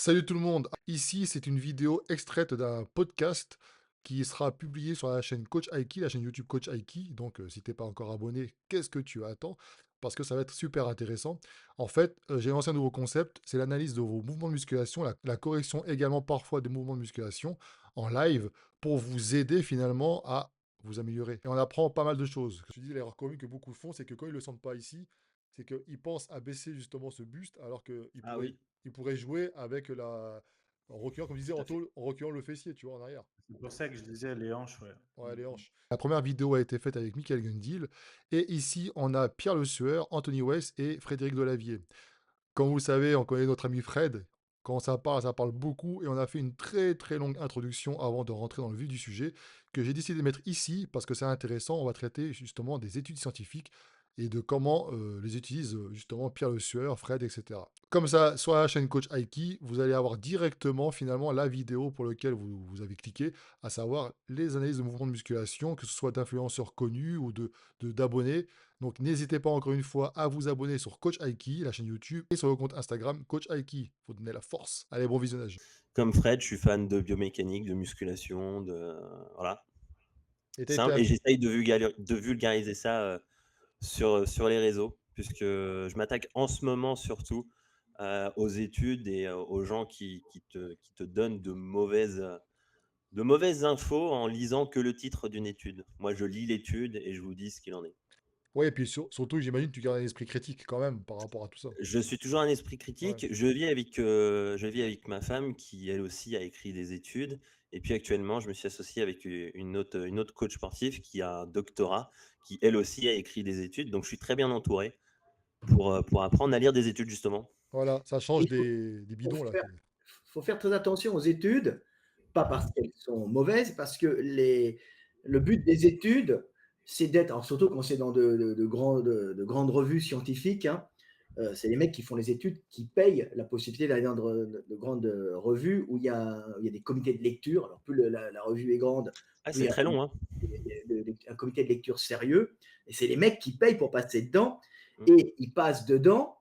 Salut tout le monde. Ici, c'est une vidéo extraite d'un podcast qui sera publié sur la chaîne Coach Aiki, la chaîne YouTube Coach Aiki. Donc, si t'es pas encore abonné, qu'est-ce que tu attends? Parce que ça va être super intéressant. En fait, j'ai lancé un nouveau concept, c'est l'analyse de vos mouvements de musculation, la correction également parfois des mouvements de musculation en live pour vous aider finalement à vous améliorer. Et on apprend pas mal de choses. Je te dis, l'erreur commune que beaucoup font, c'est que quand ils le sentent pas ici, c'est qu'ils pensent à baisser justement ce buste alors qu'ils Ah pourraient oui, il pourrait jouer avec en reculant, comme je disais, tout à fait. En reculant le fessier, tu vois, en arrière. C'est pour ça que je disais les hanches, ouais. Ouais, les hanches. La première vidéo a été faite avec Michael Gundil. Et ici, on a Pierre Le Sueur, Anthony West et Frédéric Delavier. Comme vous le savez, on connaît notre ami Fred. Quand ça parle beaucoup. Et on a fait une très très longue introduction avant de rentrer dans le vif du sujet, que j'ai décidé de mettre ici parce que c'est intéressant. On va traiter justement des études scientifiques et de comment les utilisent justement Pierre Le Sueur, Fred, etc. Comme ça, sur la chaîne Coach Aiki, vous allez avoir directement finalement la vidéo pour laquelle vous avez cliqué, à savoir les analyses de mouvements de musculation, que ce soit d'influenceurs connus ou d'abonnés. Donc n'hésitez pas encore une fois à vous abonner sur Coach Aiki, la chaîne YouTube, et sur le compte Instagram Coach Aiki. Faut donner la force. Allez, bon visionnage. Comme Fred, je suis fan de biomécanique, de musculation, voilà. Et t'as été Simple, et j'essaye de vulgariser ça sur les réseaux, puisque je m'attaque en ce moment surtout aux études et aux gens qui te donnent de mauvaises infos en lisant que le titre d'une étude. Moi, je lis l'étude et je vous dis ce qu'il en est. Ouais, et puis surtout, j'imagine que tu gardes un esprit critique quand même par rapport à tout ça. Je suis toujours un esprit Ouais. critique. Je vis avec ma femme qui, elle aussi, a écrit des études. Et puis actuellement, je me suis associé avec une autre coach sportif qui a un doctorat, qui, elle aussi, a écrit des études. Donc, je suis très bien entouré pour apprendre à lire des études, justement. Voilà, ça change Il faut des faut bidons là. faire faut faire très attention aux études, pas parce qu'elles sont mauvaises, parce que le but des études, c'est d'être, alors surtout quand c'est dans de grandes revues scientifiques, hein, c'est les mecs qui font les études qui payent la possibilité d'aller dans de grandes, revues où il y a des comités de lecture. Alors plus la revue est grande, Ah, plus il c'est y a très long, hein. un comité de lecture sérieux, et c'est les mecs qui payent pour passer dedans, Mm. et ils passent dedans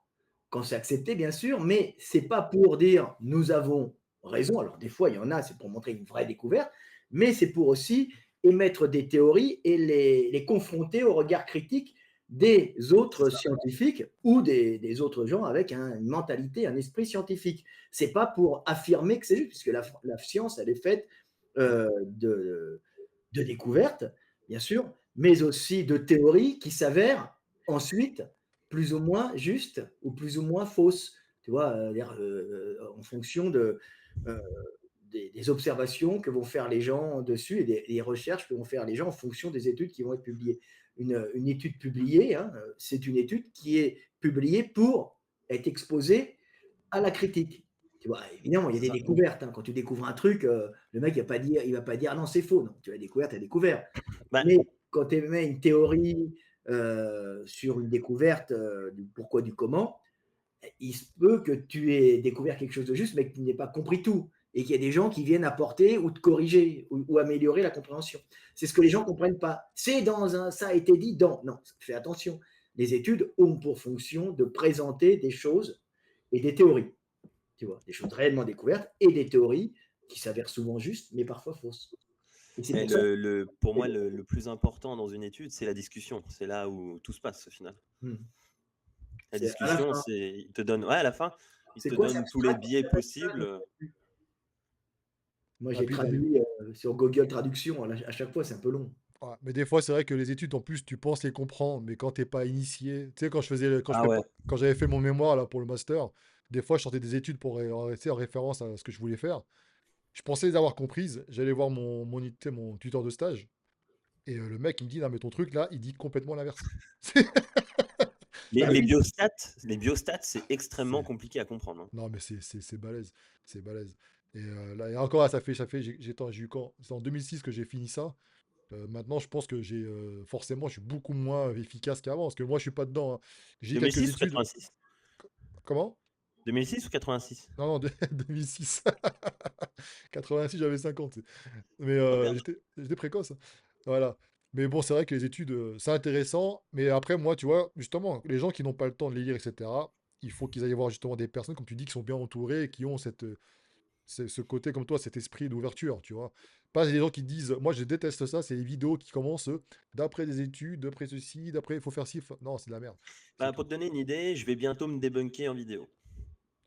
quand c'est accepté, bien sûr, mais c'est pas pour dire nous avons raison. Alors, des fois, il y en a, c'est pour montrer une vraie découverte, mais c'est pour aussi émettre des théories et les confronter au regard critique des C'est autres ça. scientifiques ou des autres gens avec une mentalité, un esprit scientifique. C'est pas pour affirmer que c'est juste, puisque la science, elle est faite de découvertes, bien sûr, mais aussi de théories qui s'avèrent ensuite plus ou moins justes ou plus ou moins fausses. Tu vois, en fonction euh, des observations que vont faire les gens dessus et des recherches que vont faire les gens en fonction des études qui vont être publiées. Une étude publiée, hein, c'est une étude qui est publiée pour être exposée à la critique. Tu vois, évidemment, il y a C'est des ça. découvertes, hein. Quand tu découvres un truc, le mec il va pas dire: «Ah non, c'est faux». Non, tu as découvert, tu as découvert. Bah, Mais quand tu émets une théorie, sur une découverte, du pourquoi, du comment, il se peut que tu aies découvert quelque chose de juste, mais que tu n'aies pas compris tout et qu'il y a des gens qui viennent apporter ou te corriger ou améliorer la compréhension. C'est ce que les gens ne comprennent pas. C'est dans un ça a été dit dans. Non, fais attention. Les études ont pour fonction de présenter des choses et des théories. Tu vois, des choses réellement découvertes et des théories qui s'avèrent souvent justes, mais parfois fausses. Et c'est mais pour ça pour que moi, le plus important dans une étude, c'est la discussion. C'est là où tout se passe, au final. mmh, La c'est à la discussion, fin. c'est, il te donne, ouais, à la fin, il C'est te quoi? C'est donne tous les abstrait, biais possibles. moi, Ah, j'ai puis, traduit, sur Google Traduction à chaque fois, c'est un peu long. ouais, mais des fois, c'est vrai que les études, en plus, tu penses les comprendre, mais quand t'es pas initié, tu sais, Ah ouais. quand j'avais fait mon mémoire là pour le master, des fois, je sortais des études tu sais, en référence à ce que je voulais faire. Je pensais les avoir comprises. J'allais voir tu sais, mon tuteur de stage. Et le mec, il me dit, non, mais ton truc là, il dit complètement l'inverse. Les, Bah les oui, biostats, les biostats, c'est extrêmement C'est- compliqué à comprendre, hein. Non, mais c'est balèze. C'est balèze. Et là, et encore là, j'ai eu quand? C'est en 2006 que j'ai fini ça. Maintenant, je pense que forcément, je suis beaucoup moins efficace qu'avant, parce que moi, je suis pas dedans, hein. J'ai quelques 2006 ou études. 86? Comment? 2006 ou 86? Non, non, 2006. 86, j'avais 50. Mais Oh merde. j'étais précoce, hein. Voilà. Mais bon, c'est vrai que les études, c'est intéressant. Mais après, moi, tu vois, justement, les gens qui n'ont pas le temps de les lire, etc., il faut qu'ils aillent voir justement des personnes, comme tu dis, qui sont bien entourées et qui ont ce côté comme toi, cet esprit d'ouverture, tu vois. Pas des gens qui disent, moi je déteste ça, c'est les vidéos qui commencent d'après des études, d'après ceci, d'après il faut faire ci. Non, c'est de la merde. C'est Bah, pour tout. te donner une idée, je vais bientôt me débunker en vidéo.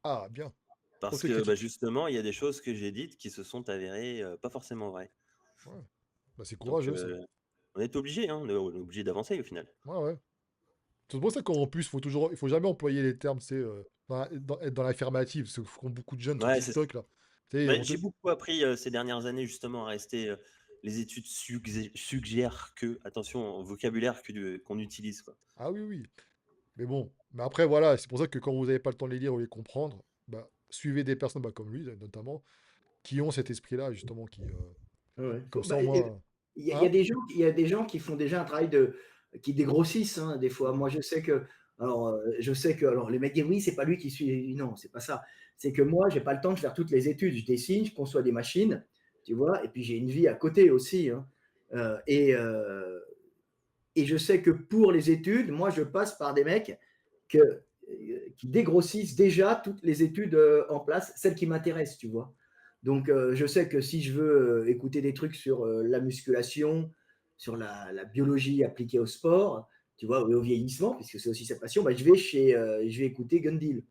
Ah, bien. Parce Ok, que, bah, critique. justement, il y a des choses que j'ai dites qui se sont avérées, pas forcément vraies. Ouais. Bah, c'est Donc, courageux, ça. on est obligé, hein, on est obligé d'avancer au final. Ouais, ouais. C'est pour ça qu'en plus, il faut jamais employer les termes, c'est être dans l'affirmative, ce que font beaucoup de jeunes sur Ouais, c'est ça. TikTok, là. Tu sais, Ouais, j'ai beaucoup appris, ces dernières années justement à rester, les études suggèrent que, attention au vocabulaire qu'on utilise, quoi. Ah oui, oui. Mais bon, mais après, voilà, c'est pour ça que quand vous n'avez pas le temps de les lire ou les comprendre, bah, suivez des personnes bah, comme lui, notamment, qui ont cet esprit-là, justement, Ouais, ouais. comme ça, Bah, au moins. il y a Hein? des gens qui font déjà un travail qui dégrossissent, hein, des fois. Moi, je sais que alors les mecs disent: «Oui, c'est pas lui qui suit». Non, c'est pas ça. C'est que moi, j'ai pas le temps de faire toutes les études. Je dessine, je conçois des machines, tu vois? Et puis j'ai une vie à côté aussi, hein. Heu et heu et je sais que pour les études, moi, je passe par des mecs qui dégrossissent déjà toutes les études en place, celles qui m'intéressent, tu vois. Donc, je sais que si je veux écouter des trucs sur la musculation, sur la biologie appliquée au sport, tu vois, et au vieillissement, puisque c'est aussi sa passion, bah, je vais écouter Gundil,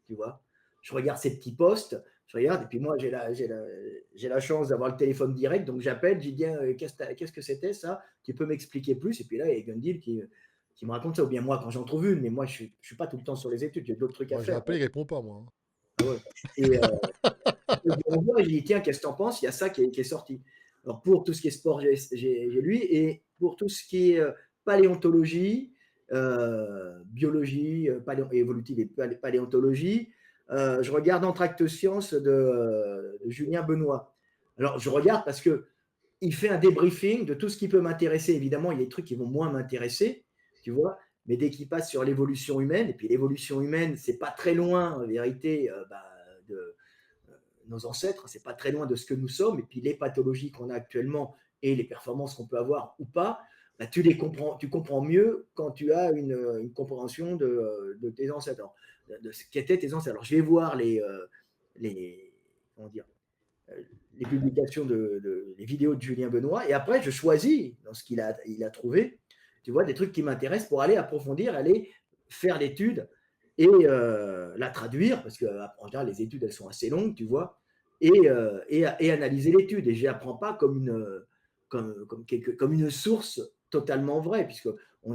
tu vois. Je regarde ses petits posts, je regarde, et puis moi, j'ai la chance d'avoir le téléphone direct, donc j'appelle, je dis: «Tiens, qu'est-ce que c'était ça? Tu peux m'expliquer plus?» Et puis là, il y a Gundil qui me raconte ça, ou bien moi quand j'en trouve une, mais moi je suis pas tout le temps sur les études, j'ai d'autres trucs à Moi, faire. j'appelle, il répond pas, moi. Hein. Ah ouais. Et je lui envoie et je lui dis: «Tiens, qu'est-ce que tu en penses? Il y a ça qui est sorti». Alors pour tout ce qui est sport, j'ai lui, et pour tout ce qui est paléontologie, biologie, évolutive et paléontologie, je regarde Entracte Science de Julien Benoît. Alors je regarde parce que il fait un débriefing de tout ce qui peut m'intéresser. Évidemment, il y a des trucs qui vont moins m'intéresser, tu vois, mais dès qu'il passe sur l'évolution humaine, et puis l'évolution humaine, c'est pas très loin, en vérité, de nos ancêtres, c'est pas très loin de ce que nous sommes, et puis les pathologies qu'on a actuellement et les performances qu'on peut avoir ou pas, bah, tu comprends mieux quand tu as une compréhension de tes ancêtres, alors, de ce qu'étaient tes ancêtres. Alors, je vais voir les comment dire, les publications les vidéos de Julien Benoît, et après je choisis dans ce il a trouvé, tu vois, des trucs qui m'intéressent pour aller approfondir, aller faire l'étude et la traduire, parce que en général les études elles sont assez longues, tu vois, et analyser l'étude. Et je n'apprends pas comme une source totalement vraie, puisque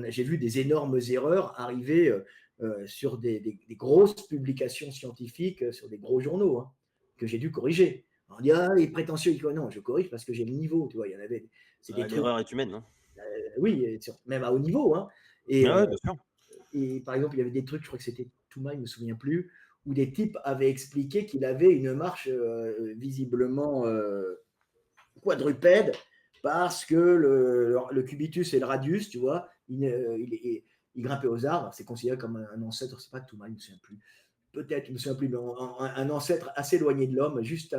j'ai vu des énormes erreurs arriver sur des grosses publications scientifiques, sur des gros journaux, hein, que j'ai dû corriger. On dit: «Ah, il est prétentieux». Non, je corrige parce que j'ai le niveau, tu vois? Il y en avait, c'est des trucs, L'erreur est humaine, hein. oui, et même à haut niveau, hein. Et Ouais, ouais, bien sûr. par exemple, il y avait des trucs, je crois que c'était Touma, je ne me souviens plus, où des types avaient expliqué qu'il avait une marche visiblement quadrupède, parce que le cubitus et le radius, tu vois, il grimpait aux arbres. C'est considéré comme un ancêtre, c'est pas Touma, je ne me souviens plus. Peut-être, je ne me souviens plus, mais un ancêtre assez éloigné de l'homme, juste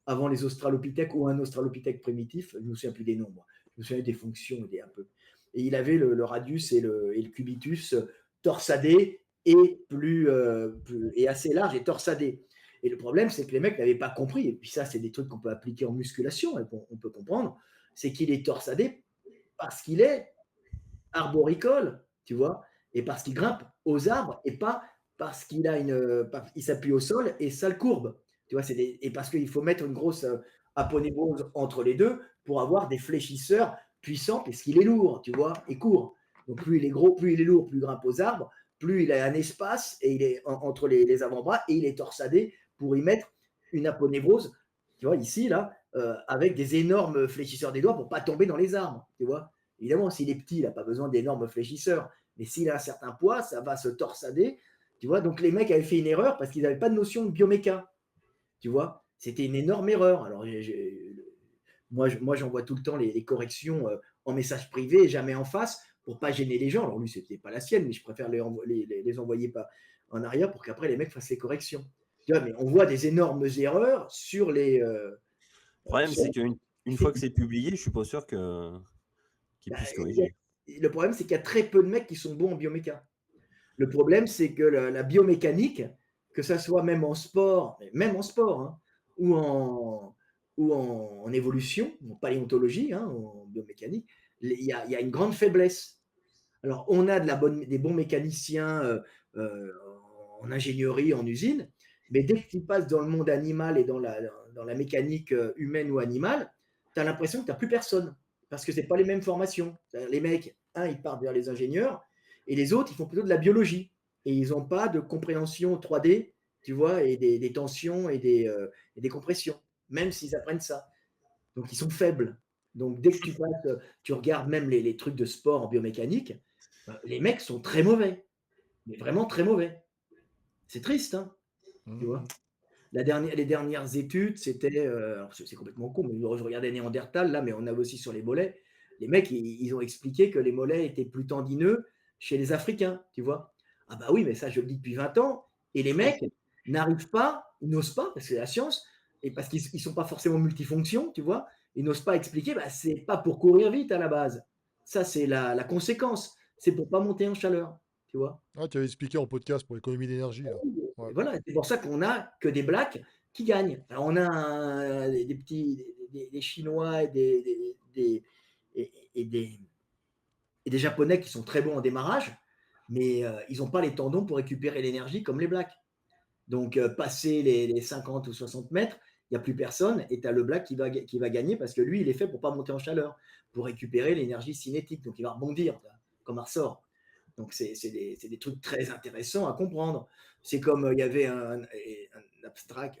avant les australopithèques, ou un australopithèque primitif. Je ne me souviens plus des noms, moi. Je me souviens des fonctions, un peu. Et il avait le radius et le cubitus torsadé et assez large et torsadé. Et le problème, c'est que les mecs n'avaient pas compris. Et puis ça, c'est des trucs qu'on peut appliquer en musculation et qu'on peut comprendre. C'est qu'il est torsadé parce qu'il est arboricole, tu vois, et parce qu'il grimpe aux arbres, et pas parce il s'appuie au sol et ça le courbe. Tu vois, et parce qu'il faut mettre une grosse aponévrose entre les deux pour avoir des fléchisseurs puissants, puisqu'il est lourd, tu vois, et court. Donc plus il est gros, plus il est lourd, plus il grimpe aux arbres, plus il a un espace et il est entre les avant-bras, et il est torsadé pour y mettre une aponévrose, tu vois, ici, là, avec des énormes fléchisseurs des doigts pour pas tomber dans les arbres, tu vois. Évidemment, s'il est petit, il n'a pas besoin d'énormes fléchisseurs. Mais s'il a un certain poids, ça va se torsader. Tu vois, donc les mecs avaient fait une erreur parce qu'ils n'avaient pas de notion de bioméca. Tu vois, c'était une énorme erreur. Alors, moi, j'envoie tout le temps les corrections en message privé, jamais en face, pour pas gêner les gens. Alors, lui, c'était pas la sienne, mais je préfère les envoyer pas en arrière pour qu'après les mecs fassent les corrections. Tu vois, mais on voit des énormes erreurs sur Le problème, sur c'est qu'une fois que c'est publié, je suis pas sûr qu'ils bah, puissent il y a- corriger. le problème, c'est qu'il y a très peu de mecs qui sont bons en bioméca. Le problème, c'est que la biomécanique, que ça soit même en sport, hein, ou en, en évolution, en paléontologie, hein, en biomécanique, il y a une grande faiblesse. Alors, on a des bons mécaniciens en ingénierie, en usine, mais dès que tu passes dans le monde animal et dans la mécanique humaine ou animale, tu as l'impression que tu n'as plus personne, parce que ce n'est pas les mêmes formations. Les mecs, ils partent vers les ingénieurs, et les autres, ils font plutôt de la biologie, et ils n'ont pas de compréhension 3D, tu vois, et des tensions et des compressions, même s'ils apprennent ça. Donc, ils sont faibles. Donc, dès que tu regardes même les trucs de sport en biomécanique, les mecs sont très mauvais, mais vraiment très mauvais. C'est triste, hein, tu Mmh. vois. Les dernières études, c'était, alors c'est complètement con, mais je regardais Néandertal là, mais on avait aussi sur les mollets. Les mecs, ils ont expliqué que les mollets étaient plus tendineux chez les Africains, tu vois. Ah bah oui, mais ça, je le dis depuis 20 ans, et les mecs n'arrivent pas, ils n'osent pas, parce que c'est la science, et parce qu'ils ne sont pas forcément multifonctions, tu vois, ils n'osent pas expliquer, bah, c'est pas pour courir vite à la base. Ça, c'est la conséquence. C'est pour pas monter en chaleur, tu vois. Ah, tu avais expliqué en podcast pour l'économie d'énergie, là. Ouais. Et voilà, c'est pour ça qu'on a que des blacks qui gagnent. Alors on a des petits, des Chinois et des Japonais qui sont très bons en démarrage, mais ils n'ont pas les tendons pour récupérer l'énergie comme les blacks. Donc passer les 50 ou 60 mètres, il n'y a plus personne et tu as le black qui va gagner parce que lui, il est fait pour ne pas monter en chaleur, pour récupérer l'énergie cinétique. Donc il va rebondir comme un ressort. Donc, c'est des trucs très intéressants à comprendre. C'est comme il y avait un abstract,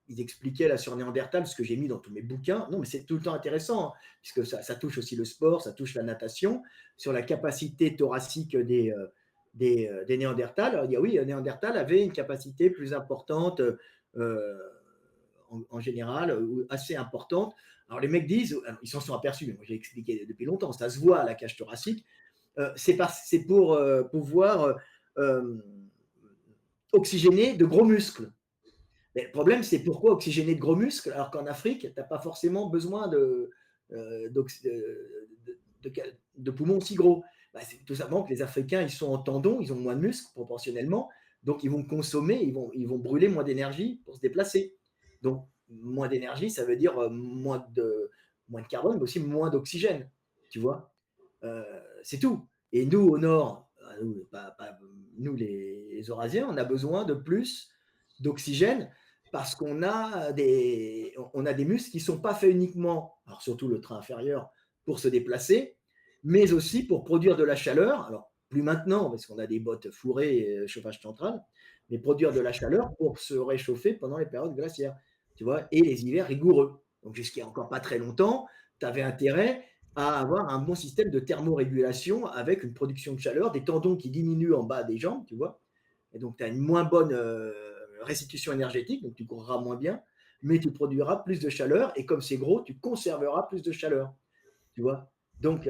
ils expliquaient là sur Néandertal, ce que j'ai mis dans tous mes bouquins. Non, mais c'est tout le temps intéressant, hein, puisque ça touche aussi le sport, ça touche la natation, sur la capacité thoracique des Néandertals. Alors, il y a, oui, Néandertal avait une capacité plus importante en général, assez importante. Alors, les mecs disent, alors, ils s'en sont aperçus, mais moi j'ai expliqué depuis longtemps, ça se voit à la cage thoracique, c'est pour pouvoir oxygéner de gros muscles. Mais le problème, c'est pourquoi oxygéner de gros muscles alors qu'en Afrique, tu n'as pas forcément besoin euh, de, de poumons aussi gros. Bah, c'est tout simplement que les Africains, ils sont en tendons, ils ont moins de muscles proportionnellement, donc ils vont consommer, ils vont brûler moins d'énergie pour se déplacer. Donc, moins d'énergie, ça veut dire moins de carbone, mais aussi moins d'oxygène, tu vois. C'est tout. Et nous, au nord, nous les Eurasiens, on a besoin de plus d'oxygène parce on a des muscles qui ne sont pas faits uniquement, alors surtout le train inférieur, pour se déplacer, mais aussi pour produire de la chaleur. Alors, plus maintenant, parce qu'on a des bottes fourrées et chauffage central, mais produire de la chaleur pour se réchauffer pendant les périodes glaciaires, tu vois, et les hivers rigoureux. Donc, jusqu'à encore pas très longtemps, tu avais intérêt à avoir un bon système de thermorégulation avec une production de chaleur, des tendons qui diminuent en bas des jambes, tu vois. Et donc, tu as une moins bonne restitution énergétique, donc tu courras moins bien, mais tu produiras plus de chaleur. Et comme c'est gros, tu conserveras plus de chaleur, tu vois. Donc,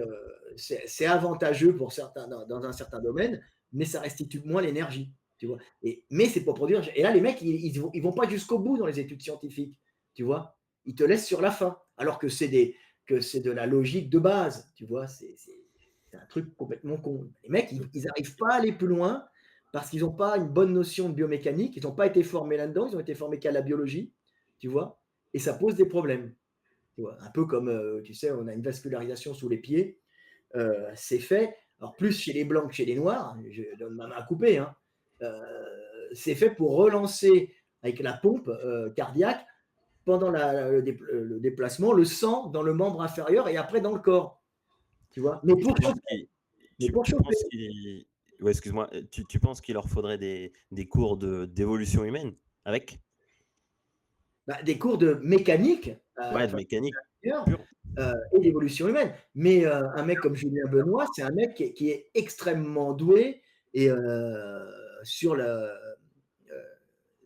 c'est avantageux pour certains, dans un certain domaine, mais ça restitue moins l'énergie, tu vois. Mais c'est pour produire. Et là, les mecs, ils vont pas jusqu'au bout dans les études scientifiques, tu vois. Ils te laissent sur la fin, alors que c'est de la logique de base, tu vois. C'est un truc complètement con. Les mecs, ils n'arrivent pas à aller plus loin parce qu'ils n'ont pas une bonne notion de biomécanique, ils n'ont pas été formés là-dedans, ils ont été formés qu'à la biologie, tu vois, et ça pose des problèmes. Tu vois. Un peu comme, tu sais, on a une vascularisation sous les pieds, c'est fait, alors plus chez les blancs que chez les noirs, je donne ma main à couper, hein, c'est fait pour relancer avec la pompe cardiaque pendant le déplacement, le sang dans le membre inférieur et après dans le corps, tu vois. Mais Tu pour penses chauffer, qu'il mais pour tu chauffer. penses qu'il ouais, excuse-moi, tu penses qu'il leur faudrait des cours d'évolution humaine avec? Bah, des cours de mécanique, Ouais, de enfin, mécanique d'ailleurs, pure? et d'évolution humaine. Mais un mec comme Julien Benoît, c'est un mec qui est extrêmement doué et sur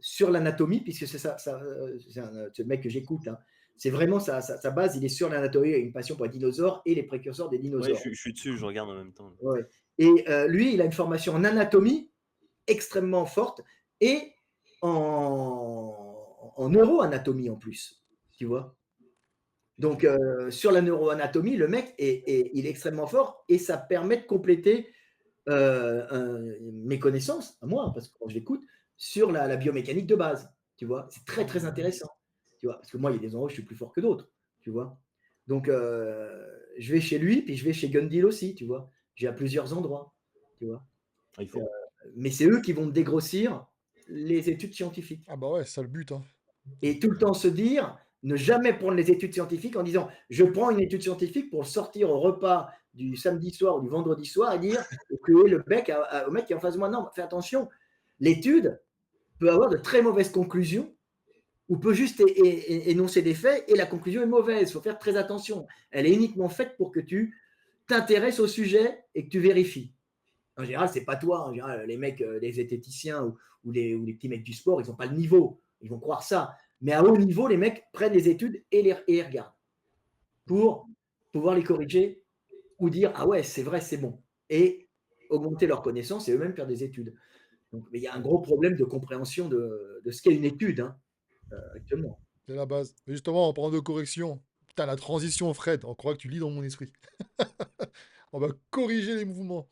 sur l'anatomie, puisque c'est le mec que j'écoute, hein. C'est vraiment sa base, il est sur l'anatomie, il a une passion pour les dinosaures et les précurseurs des Ouais, dinosaures. je suis dessus, je regarde en même temps. Ouais. Et lui, il a une formation en anatomie extrêmement forte et en neuroanatomie en plus, tu vois. Donc, sur la neuroanatomie, le mec il est extrêmement fort et ça permet de compléter mes connaissances, à moi, parce que quand je l'écoute, sur la biomécanique de base, tu vois? C'est très, très intéressant, tu vois? Parce que moi, il y a des endroits où je suis plus fort que d'autres, tu vois? Donc je vais chez lui, puis je vais chez Gundil aussi, tu vois? Je vais à plusieurs endroits, tu vois? Il Heu, faut. mais c'est eux qui vont me dégrossir les études scientifiques. Ah bah ouais, c'est ça le but, hein. Et tout le temps se dire, ne jamais prendre les études scientifiques en disant: «Je prends une étude scientifique pour le sortir au repas du samedi soir ou du vendredi soir et dire que le mec au mec qui est en face de moi». Non, fais attention, l'étude peut avoir de très mauvaises conclusions ou peut juste énoncer des faits et la conclusion est mauvaise. Il faut faire très attention. Elle est uniquement faite pour que tu t'intéresses au sujet et que tu vérifies. En général, c'est pas toi. En général, les mecs, les zététiciens ou les petits mecs du sport, ils n'ont pas le niveau. Ils vont croire ça. Mais à haut niveau, les mecs prennent les études et les regardent pour pouvoir les corriger ou dire ah ouais, c'est vrai, c'est bon. Et augmenter leurs connaissances et eux-mêmes faire des études. Donc, mais il y a un gros problème de compréhension de ce qu'est une étude hein, actuellement. C'est la base. Mais justement, en parlant de correction, putain, la transition, Fred, on croit que tu lis dans mon esprit. On va corriger les mouvements.